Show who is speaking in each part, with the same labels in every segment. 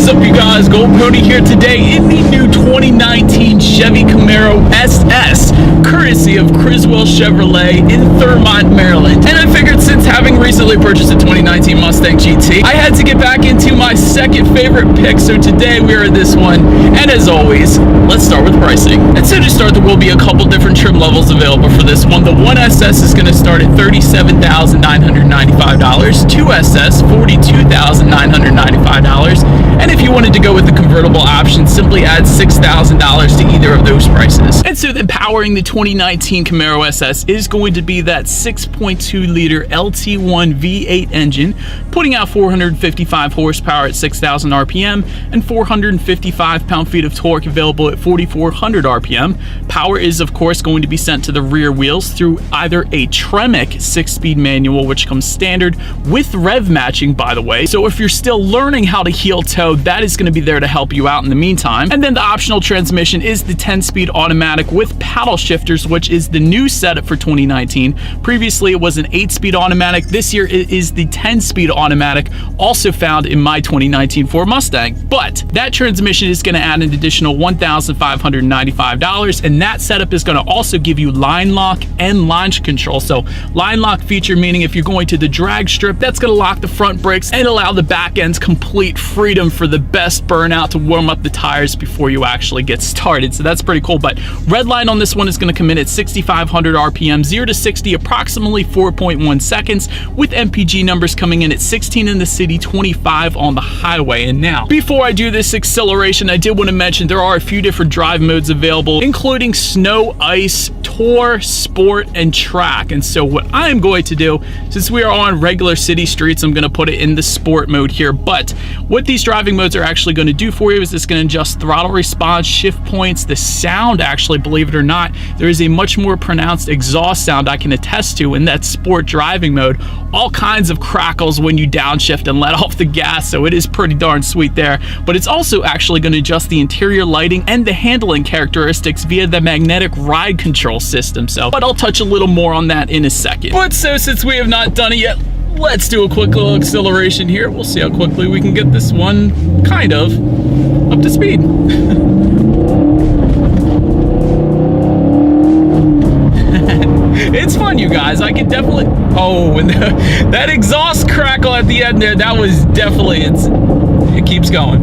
Speaker 1: is up, you guys? Gold Pony here today in the new 2019 Chevy Camaro SS, courtesy of Criswell Chevrolet in Thurmont, Maryland. And I figured since having recently purchased a 2019 Mustang GT, I had to get back into my second favorite pick, so today we are at this one. And as always, let's start with pricing. And so to start, there will be a couple different trim levels available for this one. The 1SS is going to start at $37,995, 2SS $42,995, and if you wanted to go with the convertible option, simply add $6,000 to either of those prices. And so then powering the 2019 Camaro SS is going to be that 6.2 liter LT1 V8 engine, putting out 455 horsepower at 6,000 RPM and 455 pound-feet of torque available at 4,400 RPM. Power is of course going to be sent to the rear wheels through either a Tremec 6-speed manual, which comes standard with rev matching, by the way. So if you're still learning how to heel toe, that is going to be there to help you out in the meantime. And then the optional transmission is the 10-speed automatic with paddle shifters, which is the new setup for 2019. Previously it was an 8-speed automatic. This year it is the 10-speed automatic, also found in my 2019 Ford Mustang. But that transmission is going to add an additional $1,595, and that setup is going to also give you line lock and launch control. So line lock feature meaning if you're going to the drag strip, that's going to lock the front brakes and allow the back end's complete freedom for the best burnout to warm up the tires before you actually get started. So that's pretty cool. But red line on this one is going to come in at 6,500 RPM, 0 to 60 approximately 4.1 seconds, with MPG numbers coming in at 16 in the city, 25 on the highway. And now, before I do this acceleration, I did want to mention there are a few different drive modes available, including snow, ice, tour, sport, and track. And so what I'm going to do, since we are on regular city streets, I'm going to put it in the sport mode here. But what these driving modes are actually going to do for you is it's going to adjust throttle response, shift points, the sound. Actually, believe it or not, there is a much more pronounced exhaust sound I can attest to in that sport driving mode. All kinds of crackles when you downshift and let off the gas, so it is pretty darn sweet there. But it's also actually going to adjust the interior lighting and the handling characteristics via the magnetic ride control system. But I'll touch a little more on that in a second. But so since we have not done it yet, let's do a quick little acceleration here. We'll see how quickly we can get this one kind of up to speed. It's fun, you guys. I can definitely... Oh, and that exhaust crackle at the end there, that was definitely... It keeps going.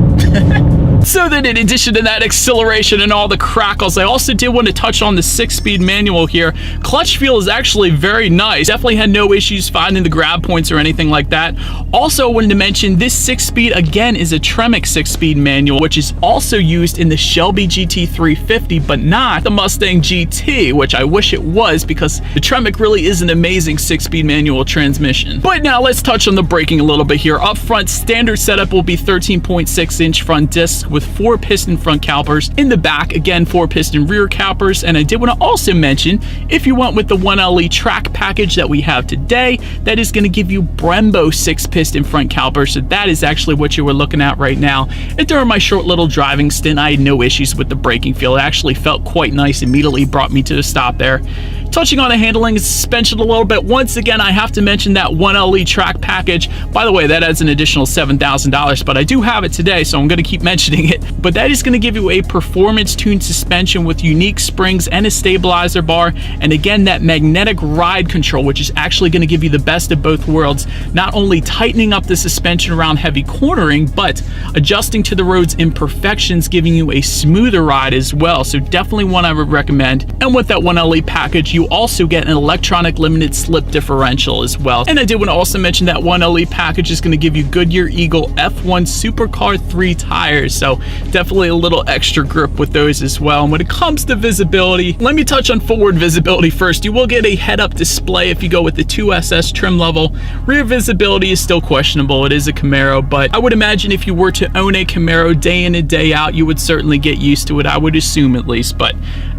Speaker 1: So then in addition to that acceleration and all the crackles, I also did want to touch on the 6-speed manual here. Clutch feel is actually very nice. Definitely had no issues finding the grab points or anything like that. Also wanted to mention this 6-speed again is a Tremec 6-speed manual, which is also used in the Shelby GT350, but not the Mustang GT, which I wish it was, because the Tremec really is an amazing 6-speed manual transmission. But now let's touch on the braking a little bit here. Up front, standard setup will be 13.6-inch front discs with 4 piston front calipers. In the back, again, 4 piston rear calipers. And I did want to also mention, if you went with the 1LE track package that we have today, that is going to give you Brembo 6 piston front calipers. So that is actually what you were looking at right now. And during my short little driving stint, I had no issues with the braking feel. It actually felt quite nice, immediately brought me to a stop there. Touching on the handling and suspension a little bit, once again, I have to mention that 1LE track package. By the way, that adds an additional $7,000, but I do have it today, so I'm going to keep mentioning it. But that is going to give you a performance-tuned suspension with unique springs and a stabilizer bar. And again, that magnetic ride control, which is actually going to give you the best of both worlds, not only tightening up the suspension around heavy cornering, but adjusting to the road's imperfections, giving you a smoother ride as well. So definitely one I would recommend. And with that 1LE package, you also get an electronic limited slip differential as well. And I did want to also mention that 1LE package is going to give you Goodyear Eagle F1 Supercar 3 tires, so definitely a little extra grip with those as well. And when it comes to visibility, let me touch on forward visibility first. You will get a head-up display if you go with the 2SS trim level. Rear visibility is still questionable. It is a Camaro, but I would imagine if you were to own a Camaro day in and day out, you would certainly get used to it, I would assume at least. But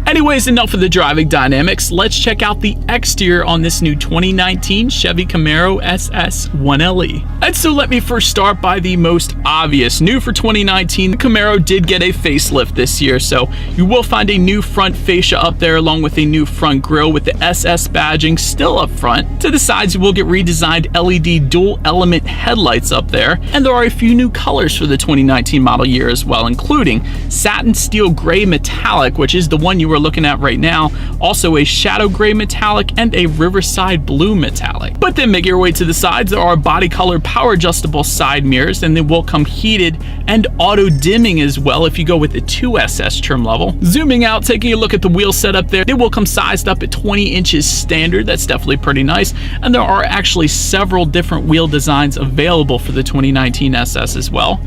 Speaker 1: anyways, enough of the driving dynamics. Let's let's check out the exterior on this new 2019 Chevy Camaro SS 1LE. And so let me first start by the most obvious. New for 2019, the Camaro did get a facelift this year, so you will find a new front fascia up there along with a new front grille with the SS badging still up front. To the sides, you will get redesigned LED dual element headlights up there, and there are a few new colors for the 2019 model year as well, including satin steel gray metallic, which is the one you are looking at right now, also a shadow gray metallic, and a riverside blue metallic. But then make your way to the sides, there are body color power adjustable side mirrors, and they will come heated and auto dimming as well if you go with the 2SS trim level. Zooming out, taking a look at the wheel setup there, they will come sized up at 20 inches standard. That's definitely pretty nice, and there are actually several different wheel designs available for the 2019 SS as well.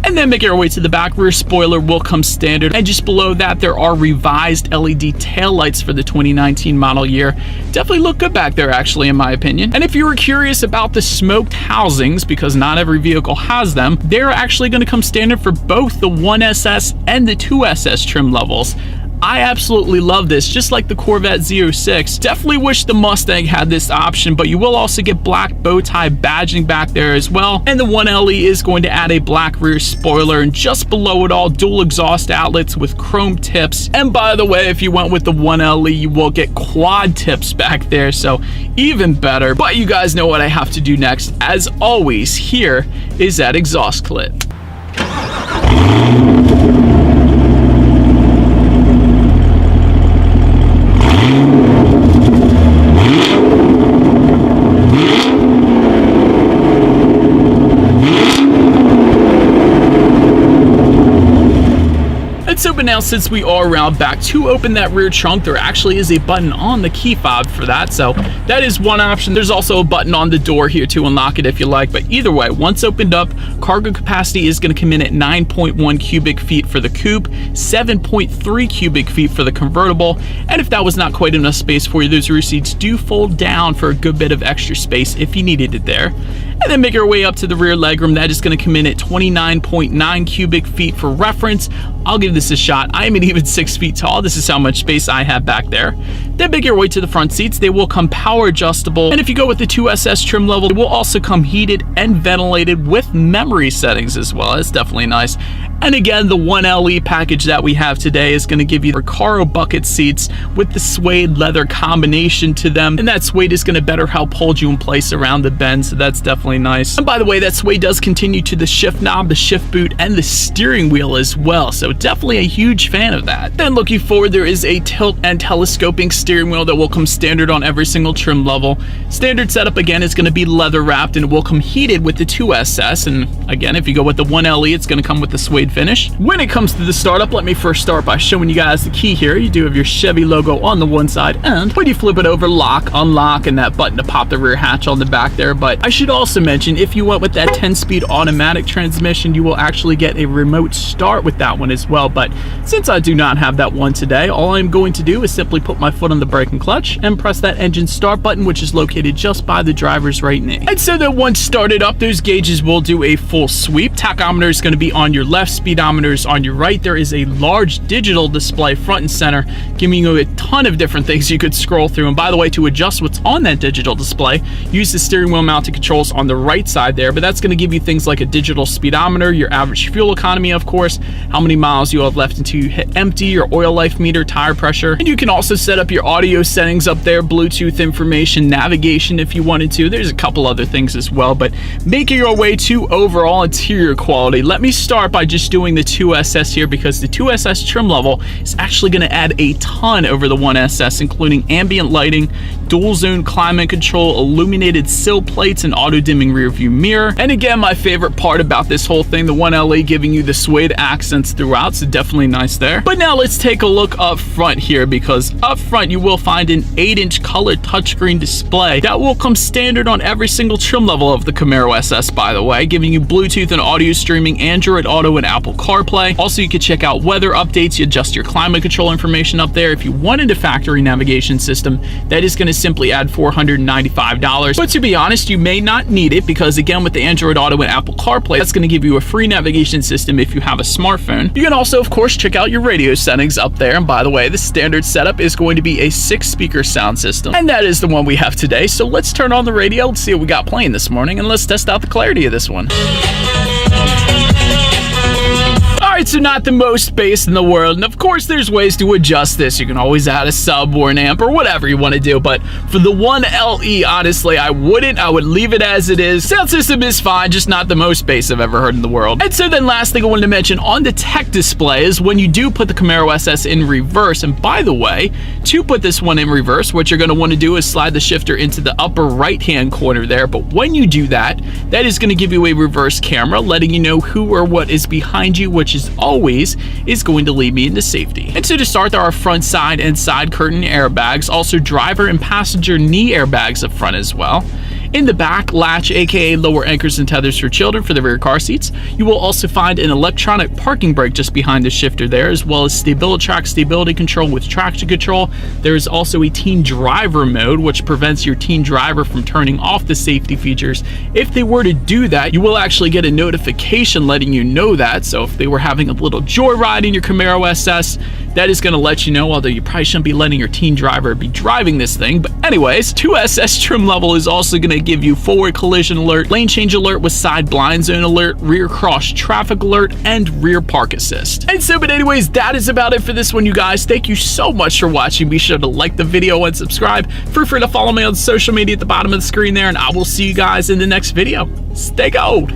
Speaker 1: And then make your way to the back. Rear spoiler will come standard, and just below that there are revised LED taillights for the 2019 model year. Definitely look good back there actually, in my opinion. And if you were curious about the smoked housings, because not every vehicle has them, they're actually going to come standard for both the 1SS and the 2SS trim levels. I absolutely love this, just like the Corvette Z06. Definitely wish the Mustang had this option, but you will also get black bow tie badging back there as well. And the 1LE is going to add a black rear spoiler, and just below it all, dual exhaust outlets with chrome tips. And by the way, if you went with the 1LE, you will get quad tips back there, so even better. But you guys know what I have to do next. As always, here is that exhaust clip. But now, since we are around back, to open that rear trunk, there actually is a button on the key fob for that, so that is one option. There's also a button on the door here to unlock it if you like, but either way, once opened up, cargo capacity is going to come in at 9.1 cubic feet for the coupe, 7.3 cubic feet for the convertible, and if that was not quite enough space for you, those rear seats do fold down for a good bit of extra space if you needed it there. And then make our way up to the rear legroom. That is going to come in at 29.9 cubic feet for reference. I'll give this a shot. I am an even 6 feet tall. This is how much space I have back there. Then make your way to the front seats. They will come power adjustable. And if you go with the 2SS trim level, it will also come heated and ventilated with memory settings as well. It's definitely nice. And again, the 1LE package that we have today is going to give you the Recaro bucket seats with the suede leather combination to them. And that suede is going to better help hold you in place around the bend, so that's definitely nice. And by the way, that suede does continue to the shift knob, the shift boot, and the steering wheel as well, so definitely a huge fan of that. Then looking forward, there is a tilt and telescoping steering wheel that will come standard on every single trim level. Standard setup again is going to be leather wrapped, and it will come heated with the 2SS. And again, if you go with the 1LE, it's going to come with the suede finish. When it comes to the startup, let me first start by showing you guys the key here. You do have your Chevy logo on the one side, and when you flip it over, lock, unlock, and that button to pop the rear hatch on the back there. But I should also mention, if you went with that 10-speed automatic transmission, you will actually get a remote start with that one as well. But since I do not have that one today, all I'm going to do is simply put my foot on the brake and clutch and press that engine start button, which is located just by the driver's right knee. And so that once started up, those gauges will do a full sweep. Tachometer is going to be on your left, speedometer is on your right. There is a large digital display front and center, giving you a ton of different things you could scroll through. And by the way, to adjust what's on that digital display, use the steering wheel mounted controls on the right side there, but that's going to give you things like a digital speedometer, your average fuel economy, of course, how many miles you have left until you hit empty, your oil life meter, tire pressure, and you can also set up your audio settings up there, Bluetooth information, navigation if you wanted to. There's a couple other things as well, but making your way to overall interior quality, let me start by just doing the 2SS here, because the 2SS trim level is actually going to add a ton over the 1SS, including ambient lighting, dual zone climate control, illuminated sill plates, and auto dimming rear view mirror. And again, my favorite part about this whole thing, the 1LE giving you the suede accents throughout, so definitely nice there. But now let's take a look up front here, because up front you will find an 8-inch color touchscreen display that will come standard on every single trim level of the Camaro SS, by the way, giving you Bluetooth and audio streaming, Android Auto, and Apple CarPlay. Also, you can check out weather updates. You adjust your climate control information up there. If you wanted a factory navigation system, that is going to simply add $495. But to be honest, you may not need it because, again, with the Android Auto and Apple CarPlay, that's going to give you a free navigation system if you have a smartphone. You can also, of course, check out your radio settings up there. And by the way, the standard setup is going to be a 6-speaker sound system. And that is the one we have today. So let's turn on the radio and see what we got playing this morning, and let's test out the clarity of this one. Alright, so not the most bass in the world, and of course there's ways to adjust this. You can always add a sub or an amp or whatever you want to do, but for the 1LE, honestly, I wouldn't. I would leave it as it is. Sound system is fine, just not the most bass I've ever heard in the world. And so then last thing I wanted to mention on the tech display is when you do put the Camaro SS in reverse, and by the way, to put this one in reverse, what you're going to want to do is slide the shifter into the upper right-hand corner there, but when you do that, that is going to give you a reverse camera, letting you know who or what is behind you, which is always going to lead me into safety. And so to start, there are front, side, and side curtain airbags, also driver and passenger knee airbags up front as well. In the back, latch, aka lower anchors and tethers for children for the rear car seats. You will also find an electronic parking brake just behind the shifter there, as well as StabiliTrak stability control with traction control. There is also a teen driver mode, which prevents your teen driver from turning off the safety features. If they were to do that, you will actually get a notification letting you know that. So if they were having a little joyride in your Camaro SS, that is going to let you know, although you probably shouldn't be letting your teen driver be driving this thing. But anyways, 2SS trim level is also going to give you forward collision alert, lane change alert with side blind zone alert, rear cross traffic alert, and rear park assist. And so, but anyways, that is about it for this one, you guys. Thank you so much for watching. Be sure to like the video and subscribe. Feel free to follow me on social media at the bottom of the screen there, and I will see you guys in the next video. Stay gold.